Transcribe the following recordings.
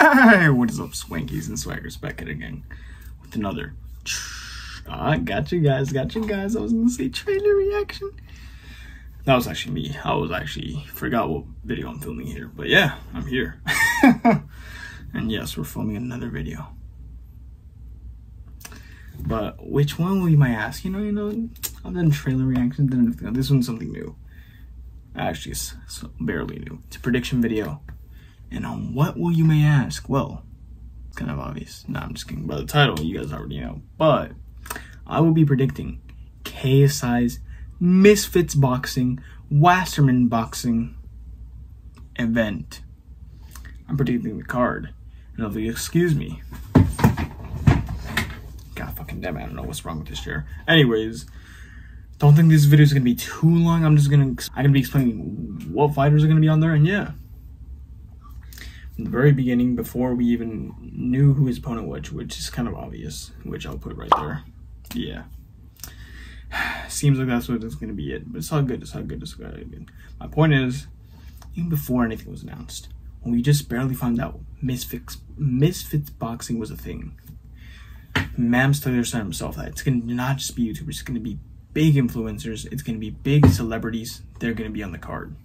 Hey, what is up, Swankies and Swaggers, back at it again with another. Got you guys. I was gonna say trailer reaction. That was actually me. I was actually forgot what video I'm filming here, but yeah, I'm here. And yes, we're filming another video. But which one will you might ask? You know, I've done trailer reactions, then this one's something new. Actually, it's barely new. It's a prediction video. And on what will you may ask? Well, it's kind of obvious. No, I'm just kidding. By the title, you guys already know. But I will be predicting KSI's Misfits boxing, Wasserman boxing event. I'm predicting the card. And I'll be, excuse me. God fucking damn it, I don't know what's wrong with this chair. Anyways, don't think this video is gonna be too long. I'm gonna be explaining what fighters are gonna be on there, and yeah. In the very beginning, before we even knew who his opponent was, which is kind of obvious, which I'll put right there. Yeah. Seems like that's what it's going to be it, but it's all good. My point is, even before anything was announced, when we just barely found out Misfits boxing was a thing, Mam's Taylor said himself that it's going to not just be YouTubers, it's going to be big influencers, it's going to be big celebrities, they're going to be on the card.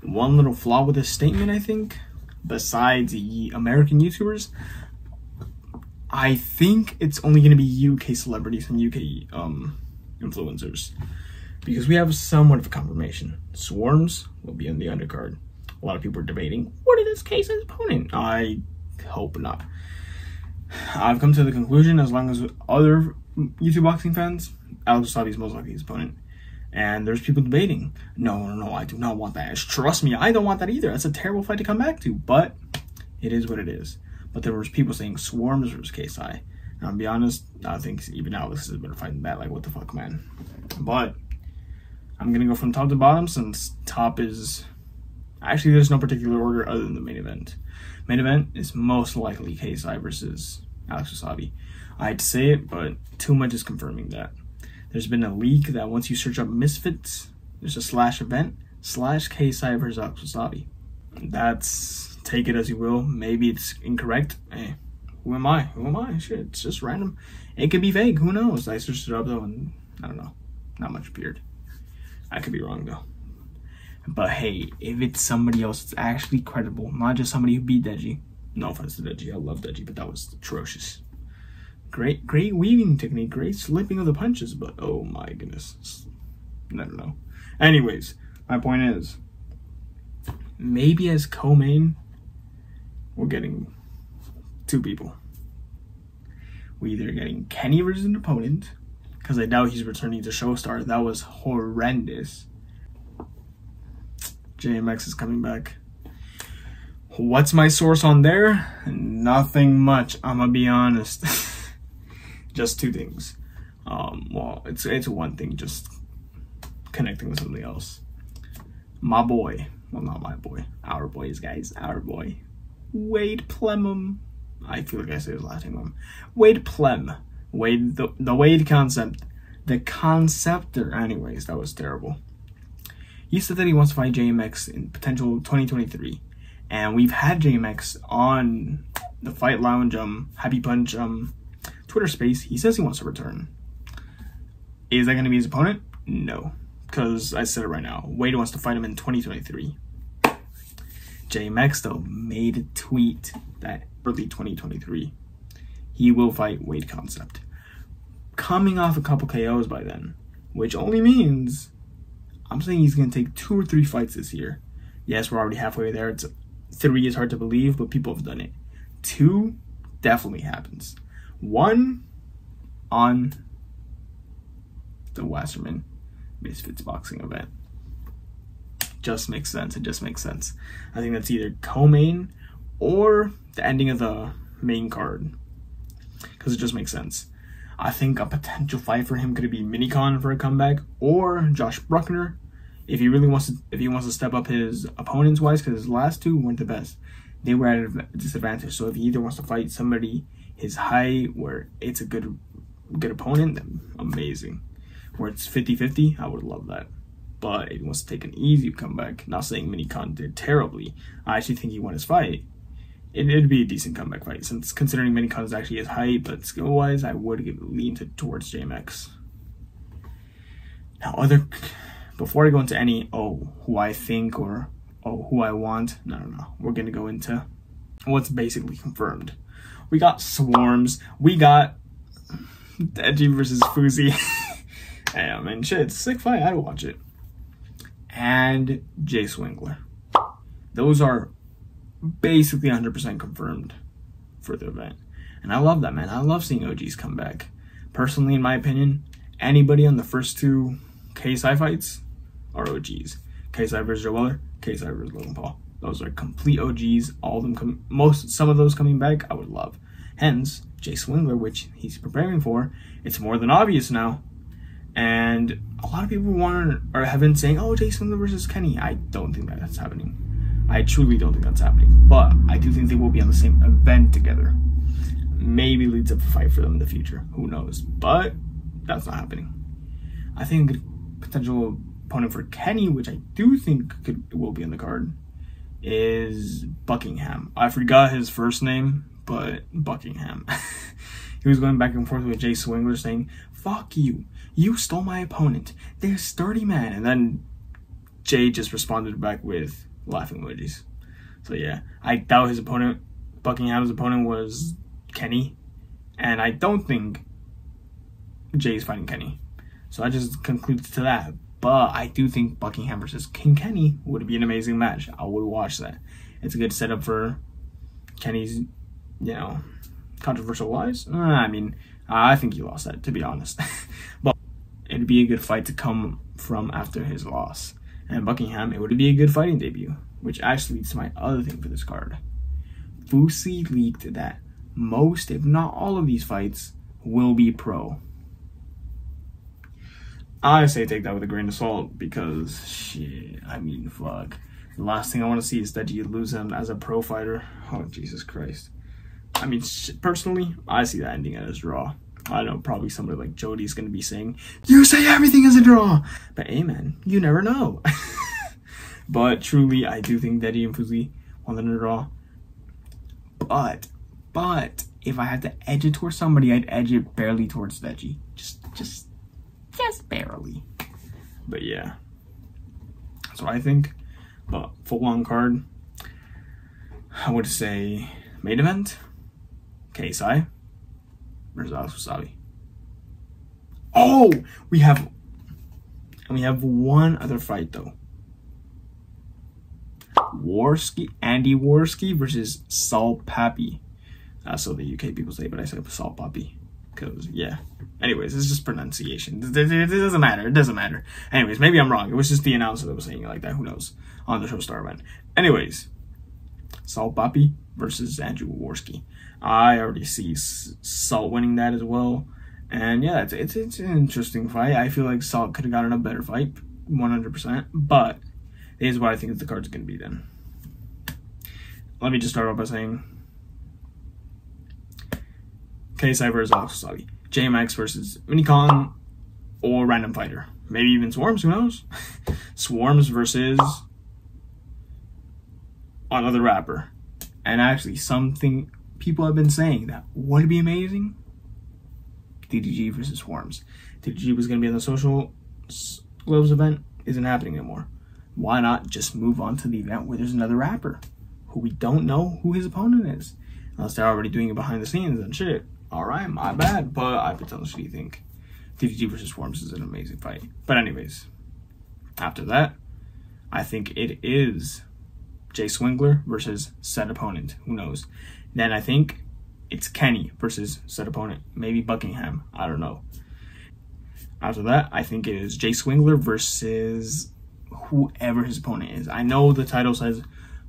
One little flaw with this statement, I think, besides the American YouTubers, I think it's only going to be UK celebrities and UK influencers, because we have somewhat of a confirmation. Swarms will be in the undercard. A lot of people are debating, what is this KSI's opponent? I hope not. I've come to the conclusion, as long as other YouTube boxing fans, Alex Wasabi is most likely his opponent. And there's people debating, no, I do not want that. Trust me, I don't want that either. That's a terrible fight to come back to, but it is what it is. But there was people saying Swarms versus KSI. And I'll be honest, I think even Alex is a better fight than that. Like, what the fuck, man? But I'm going to go from top to bottom, since top is... Actually, there's no particular order other than the main event. Main event is most likely KSI versus Alex Wasabi. I hate to say it, but too much is confirming that. There's been a leak that once you search up Misfits, there's a / event / KSI versus Alex Wasabi. That's, take it as you will. Maybe it's incorrect. Hey, who am I? Shit, it's just random. It could be fake. Who knows? I searched it up though, and I don't know. Not much appeared. I could be wrong though. But hey, if it's somebody else, it's actually credible. Not just somebody who beat Deji. No offense to Deji. I love Deji, but that was atrocious. Great weaving technique, great slipping of the punches, but oh my goodness. I don't know. Anyways, my point is, maybe as co-main, we're getting two people. We're either getting Kenny versus an opponent, because I doubt he's returning to Showstar. That was horrendous. JMX is coming back. What's my source on there? Nothing much, I'm gonna be honest. Just two things. Well, it's one thing, just connecting with something else. My boy, well, not my boy, our boys, guys, our boy, Wade Plemum. I feel like I say his last name wrong. Wade Plem. Wade, the Wade concept. The conceptor. Anyways, that was terrible. He said that he wants to fight JMX in potential 2023. And we've had JMX on the Fight Lounge, Happy Punch, Twitter space. He says he wants to return. Is that going to be his opponent? No, because I said it right now. Wade wants to fight him in 2023. JMX though made a tweet that early 2023 he will fight Wade Concept, coming off a couple KOs by then, which only means I'm saying he's going to take 2 or 3 fights this year. Yes, we're already halfway there. 3 is hard to believe, but people have done it. 2 definitely happens. 1 on the Wasserman Misfits boxing event. Just makes sense. It just makes sense. I think that's either co-main or the ending of the main card, because it just makes sense. I think a potential fight for him could be Minicon for a comeback, or Josh Bruckner if he really wants to. If he wants to step up his opponents wise, because his last 2 weren't the best. They were at a disadvantage. So if he either wants to fight somebody his height where it's a good opponent, then amazing. Where it's 50-50, I would love that. but he wants to take an easy comeback. Not saying Minicon did terribly. I actually think he won his fight. It'd be a decent comeback fight, since considering Minicon is actually his height, but skill-wise, I would lean towards JMX. Now, before I go into any, who I think or who I want, no. We're going to go into what's basically confirmed. We got Swarms. We got Deji versus Fuzi. Yeah, man, shit, it's a sick fight. I'd watch it. And Jay Swingler. Those are basically 100% confirmed for the event. And I love that, man. I love seeing OGs come back. Personally, in my opinion, anybody on the first two KSI fights are OGs. KSI versus Joe Weller, KSI versus Logan Paul. Those are complete OGs. All of them, some of those coming back, I would love. Hence, Jay Swingler, which he's preparing for, it's more than obvious now. And a lot of people have been saying, oh, Jay Swingler versus Kenny. I don't think that's happening. I truly don't think that's happening. But I do think they will be on the same event together. Maybe leads up a fight for them in the future. Who knows? But that's not happening. I think a potential opponent for Kenny, which I do think will be on the card, is Buckingham. I forgot his first name, but Buckingham. He was going back and forth with Jay Swingler saying, fuck you. You stole my opponent. They're a sturdy man. And then Jay just responded back with laughing emojis. So yeah, I doubt his opponent, Buckingham's opponent, was Kenny. And I don't think Jay's fighting Kenny. So I just concluded to that. But I do think Buckingham versus King Kenny would be an amazing match. I would watch that. It's a good setup for Kenny's, controversial lies. I think he lost that, to be honest. But it'd be a good fight to come from after his loss. And Buckingham, it would be a good fighting debut, which actually leads to my other thing for this card. Fusi leaked that most, if not all of these fights, will be pro. I say take that with a grain of salt because, shit, fuck. The last thing I want to see is that you lose him as a pro fighter. Oh, Jesus Christ. Personally, I see that ending as a draw. I know probably somebody like Jody's going to be saying, you say everything is a draw. But hey, man, you never know. But truly, I do think Deji and Fuzi won the draw. But if I had to edge it towards somebody, I'd edge it barely towards Deji. Just barely. But yeah, that's what I think. But full-on card, I would say main event, KSI versus Alex Wasabi. Oh, we have one other fight though. Andy Worski versus Salt Papi. That's what the UK people say, but I say Salt Papi. Because, yeah. Anyways, it's just pronunciation. It doesn't matter. It doesn't matter. Anyways, maybe I'm wrong. It was just the announcer that was saying it like that. Who knows? On the Showstar event. Anyways, Salt Papi versus Andrew Worski. I already see Salt winning that as well. And yeah, it's an interesting fight. I feel like Salt could have gotten a better fight, 100%. But here's what I think the card's going to be then. Let me just start off by saying KSI versus Alex Wasabi. JMX versus Minicon or random fighter. Maybe even Swarms, who knows? Swarms versus another rapper. And actually, something people have been saying that would be amazing. DDG versus Swarms. DDG was going to be on the Social Globes event. Isn't happening anymore. Why not just move on to the event where there's another rapper who we don't know who his opponent is? Unless they're already doing it behind the scenes and shit. Alright, my bad. But I potentially think DDG versus Swarms is an amazing fight. But anyways, after that, I think it is Jay Swingler versus said opponent. Who knows? Then I think it's Kenny versus said opponent. Maybe Buckingham. I don't know. After that, I think it is Jay Swingler versus whoever his opponent is. I know the title says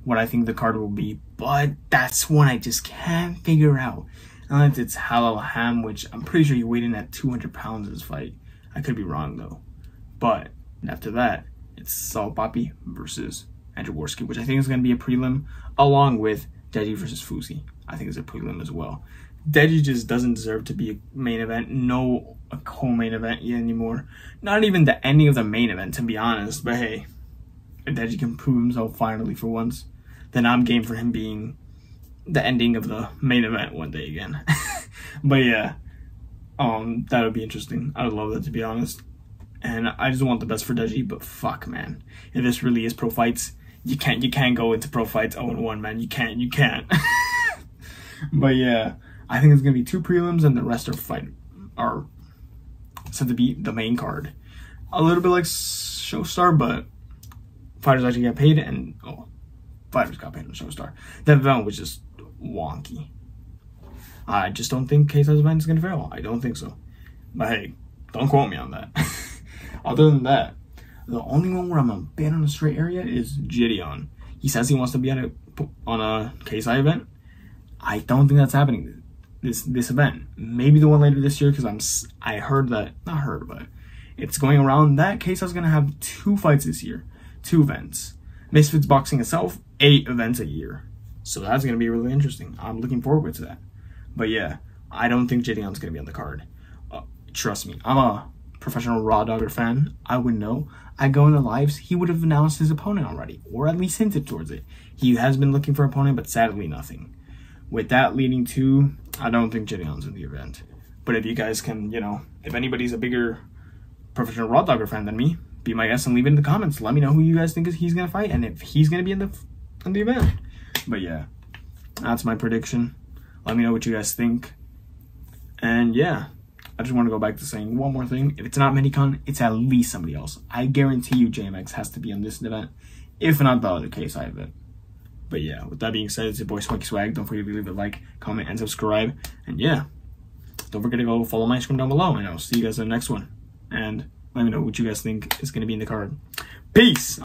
what I think the card will be, but that's one I just can't figure out. Unless it's Halal Ham, which I'm pretty sure he weighed in at 200 pounds in this fight. I could be wrong though. But after that, it's Salt Papi versus Andrew Worski, which I think is going to be a prelim, along with Deji versus Fusi. I think it's a prelim as well. Deji just doesn't deserve to be a main event. No a co-main event yet anymore. Not even the ending of the main event, to be honest. But hey, if Deji can prove himself finally for once, then I'm game for him being the ending of the main event one day again. But yeah, that would be interesting. I would love that, to be honest. And I just want the best for Deji. But fuck, man, if this really is pro fights, you can't go into pro fights 0-1, man. You can't. But yeah, I think it's gonna be 2 prelims, and the rest are said to be the main card. A little bit like Showstar, but fighters actually get paid, and fighters got paid on Showstar. That event was just wonky. I just don't think KSI's event is gonna fail. I don't think so. But hey, don't quote me on that. Other than that, the only one where I'm a bit on a straight area is Gideon. He says he wants to be on a KSI event. I don't think that's happening this event. Maybe the one later this year, because I heard that, not heard, but it's going around that KSI's gonna have 2 fights this year, 2 events. Misfits boxing itself, 8 events a year. So that's gonna be really interesting. I'm looking forward to that. But yeah, I don't think Gideon's gonna be on the card. Trust me, I'm a professional Raw Dogger fan. I would know. I go into lives, he would have announced his opponent already, or at least hinted towards it. He has been looking for an opponent, but sadly nothing. With that leading to, I don't think Gideon's in the event. But if you guys can, if anybody's a bigger professional Raw Dogger fan than me, be my guest and leave it in the comments. Let me know who you guys think he's gonna fight and if he's gonna be in the event. But yeah, that's my prediction. Let me know what you guys think. And yeah, I just want to go back to saying one more thing. If it's not Minicon, it's at least somebody else. I guarantee you JMX has to be on this event, if not the other KSI event. But yeah, with that being said, it's your boy Swanky Swag. Don't forget to leave a like, comment, and subscribe. And yeah, don't forget to go follow my Instagram down below. And I'll see you guys in the next one. And let me know what you guys think is going to be in the card. Peace!